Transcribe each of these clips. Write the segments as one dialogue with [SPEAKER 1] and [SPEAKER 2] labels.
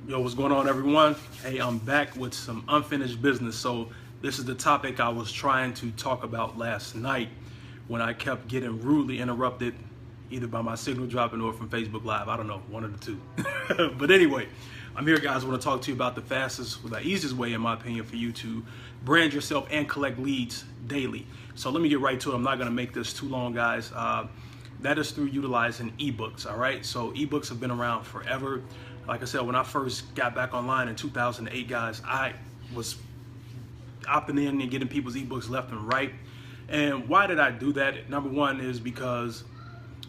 [SPEAKER 1] Yo, what's going on, everyone? Hey, I'm back with some unfinished business. So this is the topic I was trying to talk about last night when I kept getting rudely interrupted, either by my signal dropping or from Facebook Live. I don't know, one of the two. But anyway, I'm here, guys. I want to talk to you about the fastest, the easiest way, in my opinion, for you to brand yourself and collect leads daily. So let me get right to it. I'm not going to make this too long, guys. That is through utilizing ebooks. All right. So ebooks have been around forever. Like I said, when I first got back online in 2008, guys, I was opting in and getting people's ebooks left and right. And why did I do that? Number one is because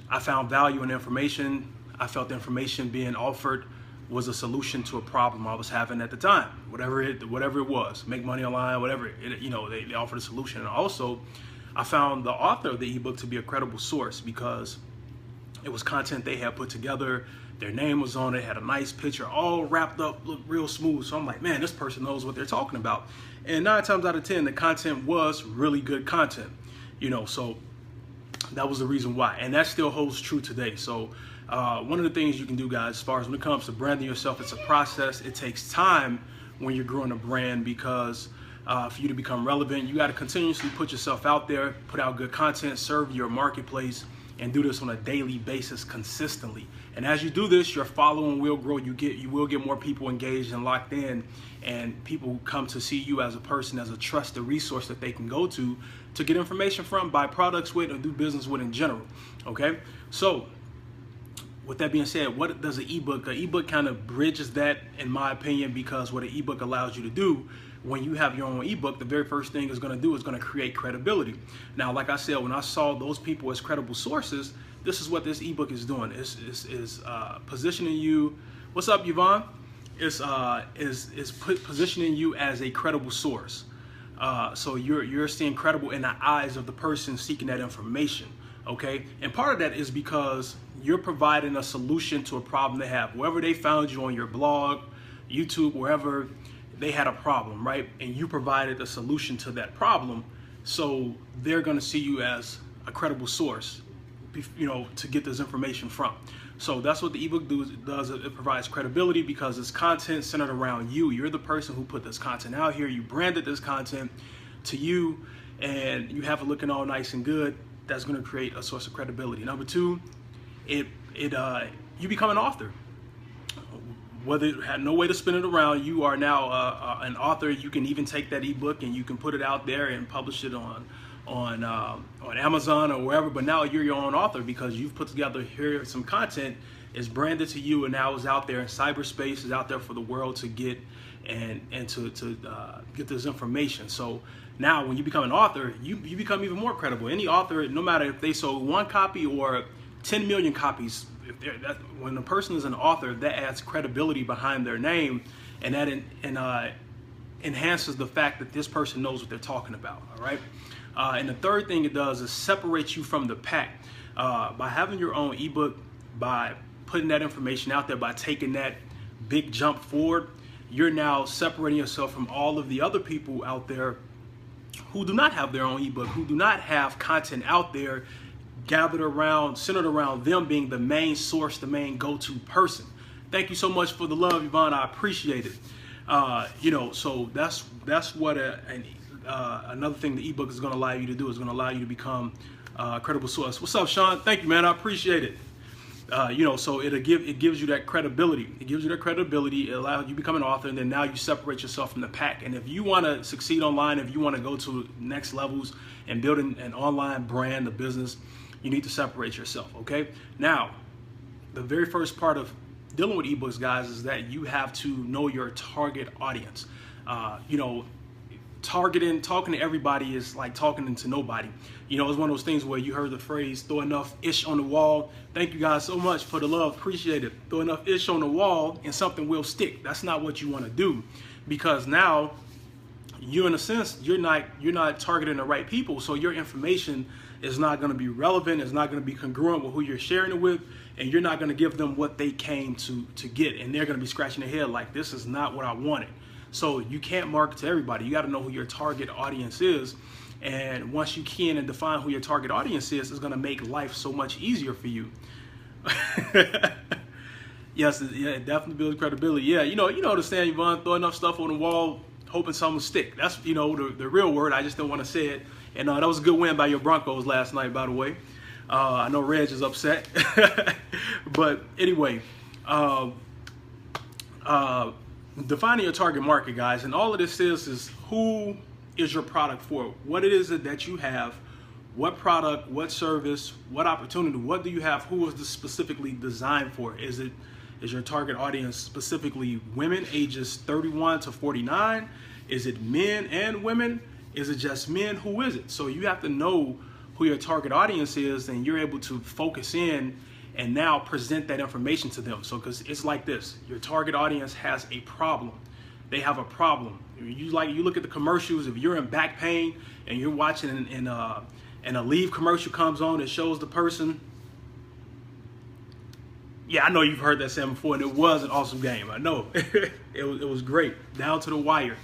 [SPEAKER 1] I found value in information. I felt the information being offered was a solution to a problem I was having at the time, whatever it was, make money online, whatever it, they offered a solution. And also, I found the author of the ebook to be a credible source because it was content they had put together. Their name was on it, had a nice picture, all wrapped up, looked real smooth. So I'm like, man, this person knows what they're talking about. And 9 times out of 10, the content was really good content, so that was the reason why. And that still holds true today. So one of the things you can do, guys, as far as when it comes to branding yourself, it's a process. It takes time when you're growing a brand because for you to become relevant, you got to continuously put yourself out there, put out good content, serve your marketplace, and do this on a daily basis consistently. And as you do this, your following will grow. You will get more people engaged and locked in, and people come to see you as a person, as a trusted resource that they can go to get information from, buy products with, or do business with in general. Okay, so with that being said, what does an ebook? An ebook kind of bridges that, in my opinion, because what an ebook allows you to do, when you have your own ebook, the very first thing it's going to do is going to create credibility. Now, like I said, when I saw those people as credible sources, this is what this ebook is doing. It's positioning you. What's up, Yvonne? It's positioning you as a credible source. So you're staying credible in the eyes of the person seeking that information. Okay, and part of that is because you're providing a solution to a problem they have. Wherever they found you on your blog, YouTube, wherever they had a problem, right? And you provided a solution to that problem. So they're going to see you as a credible source, to get this information from. So that's what the ebook does. It provides credibility because it's content centered around you. You're the person who put this content out here. You branded this content to you, and you have it looking all nice and good. That's going to create a source of credibility. Number two, you become an author. Whether it had no way to spin it around, you are now an author. You can even take that ebook and you can put it out there and publish it on Amazon or wherever. But now you're your own author because you've put together here some content, is branded to you, and now is out there in cyberspace, is out there for the world to get and to get this information. So now when you become an author, you become even more credible. Any author, no matter if they sold 1 copy or 10 million copies, when a person is an author, that adds credibility behind their name, and that enhances the fact that this person knows what they're talking about. All right. And the third thing it does is separate you from the pack. By having your own ebook, by putting that information out there, by taking that big jump forward, you're now separating yourself from all of the other people out there who do not have their own ebook, who do not have content out there centered around them being the main source, the main go-to person. Thank you so much for the love, Yvonne. I appreciate it. So that's what another thing the ebook is going to allow you to do, is going to allow you to become a credible source. What's up, Sean? Thank you, man. I appreciate it. So it gives you that credibility. It gives you that credibility. It allows you to become an author, and then now you separate yourself from the pack. And if you want to succeed online, if you want to go to next levels and build an online brand, a business, you need to separate yourself. Okay. Now, the very first part of dealing with ebooks, guys, is that you have to know your target audience. Talking to everybody is like talking to nobody. It's one of those things where you heard the phrase, throw enough ish on the wall. Thank you guys so much for the love. Appreciate it. Throw enough ish on the wall and something will stick. That's not what you want to do, because now you, in a sense, you're not targeting the right people. So your information is not going to be relevant. It's not going to be congruent with who you're sharing it with, and you're not going to give them what they came to get. And they're going to be scratching their head like, this is not what I wanted. So you can't market to everybody. You got to know who your target audience is. And once you can and define who your target audience is, it's going to make life so much easier for you. Yes, yeah, it definitely builds credibility. Yeah, you know, understand, Yvonne, throw enough stuff on the wall, hoping something will stick. That's, the real word. I just don't want to say it. And that was a good win by your Broncos last night, by the way. I know Reg is upset. But anyway, defining your target market, guys. And all of this is who is your product for? What it is that you have? What product, what service, what opportunity, what do you have? Who is this specifically designed for? Is your target audience specifically women ages 31 to 49? Is it men and women? Is it just men? Who is it? So you have to know who your target audience is, and you're able to focus in and now present that information to them. So, because it's like this, your target audience has a problem. They have a problem. You look at the commercials. If you're in back pain and you're watching and a Leave commercial comes on that shows the person. Yeah, I know you've heard that saying before, and it was an awesome game. I know it was great, down to the wire.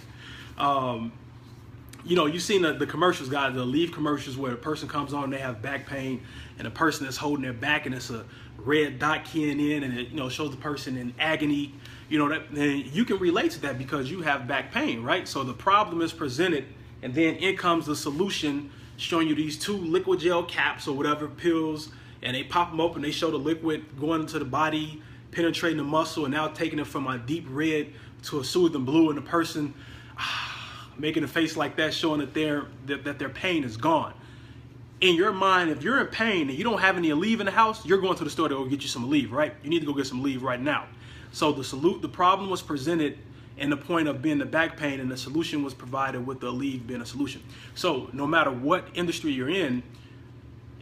[SPEAKER 1] You've seen the commercials, guys, the Leave commercials where a person comes on and they have back pain, and the person is holding their back, and it's a red dot keying in, and it shows the person in agony. And you can relate to that because you have back pain, right? So the problem is presented, and then in comes the solution, showing you these 2 liquid gel caps or whatever, pills, and they pop them open. They show the liquid going into the body, penetrating the muscle, and now taking it from a deep red to a soothing blue, and the person making a face like that, showing that their pain is gone. In your mind, if you're in pain and you don't have any Aleve in the house, you're going to the store to go get you some Aleve, right? You need to go get some Aleve right now. So the problem was presented in the point of being the back pain, and the solution was provided with the Aleve being a solution. So no matter what industry you're in,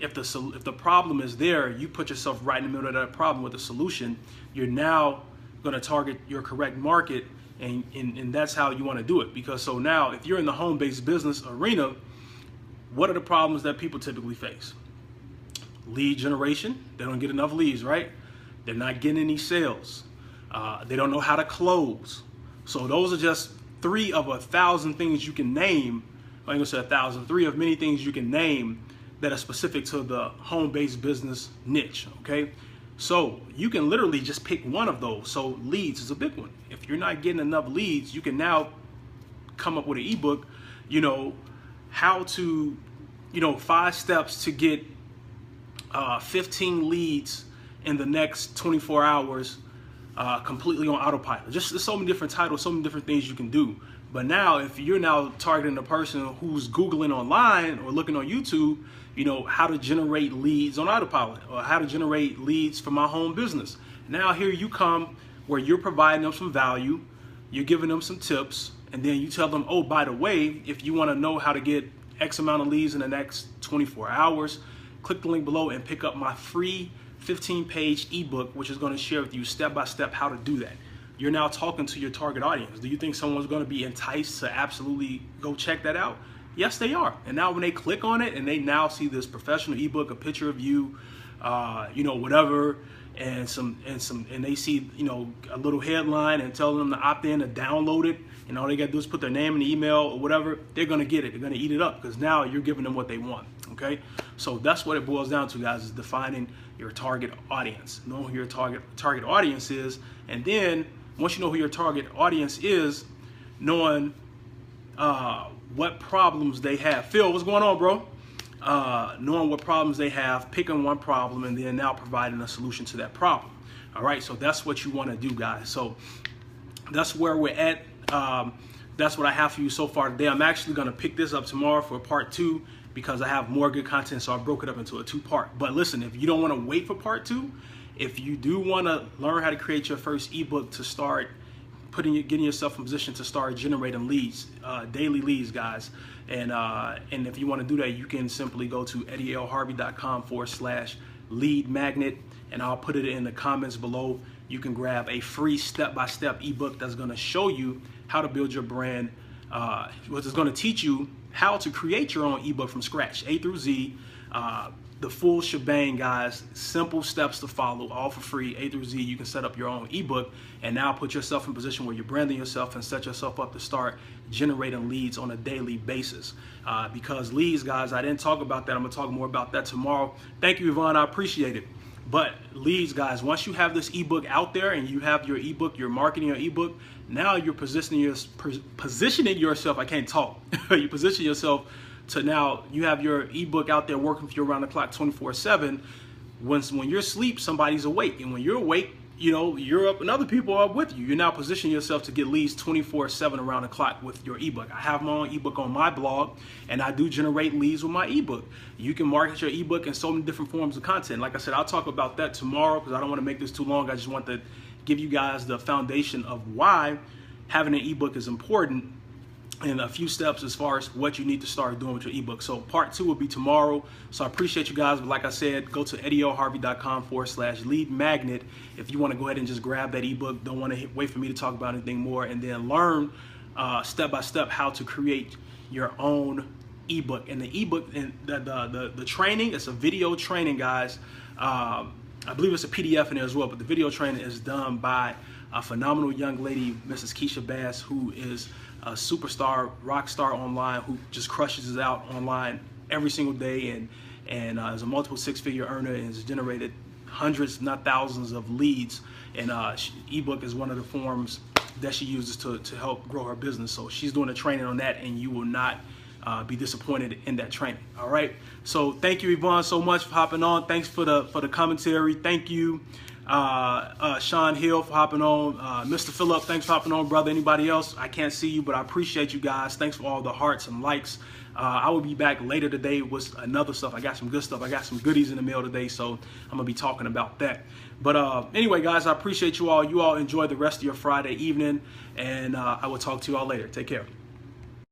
[SPEAKER 1] if the problem is there, you put yourself right in the middle of that problem with the solution. You're now going to target your correct market, and that's how you want to do it. Because so now, if you're in the home-based business arena, what are the problems that people typically face? Lead generation. They don't get enough leads, right? They're not getting any sales. They don't know how to close. So those are just 3 of 1,000 things you can name. I ain't gonna say 1,000, 3 of many things you can name that are specific to the home-based business niche, okay? So you can literally just pick one of those. So leads is a big one. If you're not getting enough leads, you can now come up with an ebook, how to, 5 steps to get 15 leads in the next 24 hours completely on autopilot. Just there's so many different titles, so many different things you can do. But now, if you're now targeting a person who's Googling online or looking on YouTube, how to generate leads on autopilot, or how to generate leads for my home business. Now here you come, where you're providing them some value, you're giving them some tips, and then you tell them, oh, by the way, if you want to know how to get X amount of leads in the next 24 hours, click the link below and pick up my free 15-page ebook, which is going to share with you step-by-step how to do that. You're now talking to your target audience. Do you think someone's going to be enticed to absolutely go check that out? Yes, they are. And now when they click on it and they now see this professional ebook, a picture of you, whatever, and they see, a little headline and tell them to opt in to download it, and all they got to do is put their name in the email or whatever, they're going to get it. They're going to eat it up because now you're giving them what they want, okay? So that's what it boils down to, guys, is defining your target audience, knowing who your target audience is, and then once you know who your target audience is, knowing what problems they have. Phil, what's going on, bro? Knowing what problems they have, picking one problem, and then now providing a solution to that problem. All right, so that's what you want to do, guys. So that's where we're at. That's what I have for you so far today. I'm actually going to pick this up tomorrow for part 2 because I have more good content, so I broke it up into a 2-part. But listen, if you don't want to wait for part 2, if you do want to learn how to create your first ebook to start getting yourself in position to start generating leads, daily leads, guys, and if you want to do that, you can simply go to eddielharvey.com/lead magnet, and I'll put it in the comments below. You can grab a free step-by-step ebook that's going to show you how to build your brand, which is going to teach you how to create your own ebook from scratch, A through Z, the full shebang, guys. Simple steps to follow, all for free, A through Z. You can set up your own ebook and now put yourself in a position where you're branding yourself and set yourself up to start generating leads on a daily basis. Because leads, guys, I didn't talk about that. I'm going to talk more about that tomorrow. Thank you, Yvonne. I appreciate it. But leads, guys, once you have this ebook out there and you have your ebook, you're marketing your ebook, now you're positioning yourself. I can't talk. You position yourself to now you have your ebook out there working for you around the clock 24/7. When you're asleep, somebody's awake. And when you're awake, you know, you're up and other people are up with you. You're now positioning yourself to get leads 24/7 around the clock with your ebook. I have my own ebook on my blog, and I do generate leads with my ebook. You can market your ebook in so many different forms of content. Like I said, I'll talk about that tomorrow because I don't want to make this too long. I just want to give you guys the foundation of why having an ebook is important and a few steps as far as what you need to start doing with your ebook. So part 2 will be tomorrow. So I appreciate you guys. But like I said, go to eddieoharvey.com/lead magnet if you want to go ahead and just grab that ebook. Don't want to wait for me to talk about anything more, and then learn step by step how to create your own ebook. And the ebook and the training, it's a video training, guys. I believe it's a PDF in there as well, but the video training is done by a phenomenal young lady, Mrs. Keisha Bass, who is a superstar, rock star online, who just crushes it out online every single day, and is a multiple 6-figure earner and has generated hundreds, not thousands, of leads. And ebook is one of the forms that she uses to help grow her business. So she's doing a training on that, and you will not be disappointed in that training. All right. So thank you, Yvonne, so much for hopping on. Thanks for the commentary. Thank you, Sean Hill, for hopping on. Mr. Phillip, thanks for hopping on, brother. Anybody else? I can't see you, but I appreciate you guys. Thanks for all the hearts and likes. I will be back later today with another stuff. I got some good stuff. I got some goodies in the mail today, so I'm gonna be talking about that. But anyway, guys, I appreciate you all. You all enjoy the rest of your Friday evening, and I will talk to you all later. Take care.